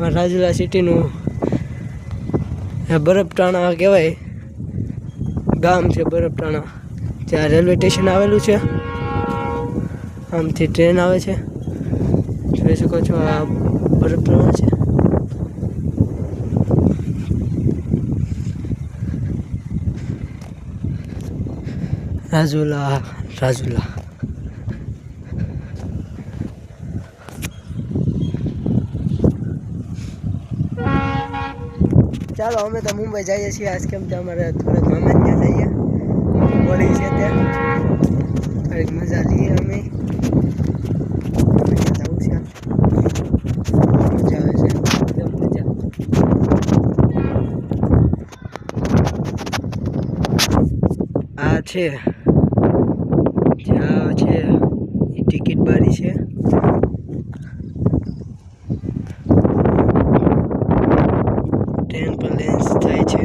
રાજુલા સિટીનું બરફટાણા કહેવાય ગામ છે બરફટાણા, ત્યાં રેલવે સ્ટેશન આવેલું છે. આમથી ટ્રેન આવે છે, જોઈ શકો છો. આ બરફટાણા છે. રાજુલા ચાલો અમે તો મુંબઈ જઈએ છીએ આજ, કેમ કે અમારે થોડાક મામા ત્યાં જઈએ, હોળી છે ત્યાં થોડીક મજા લઈએ. અમે જવું છે, મજા આવે છે, એકદમ મજા. આ છે જ્યાં છે એ ટિકિટ બારી છે. ટ્રેન પર લેન્સ થાય છે.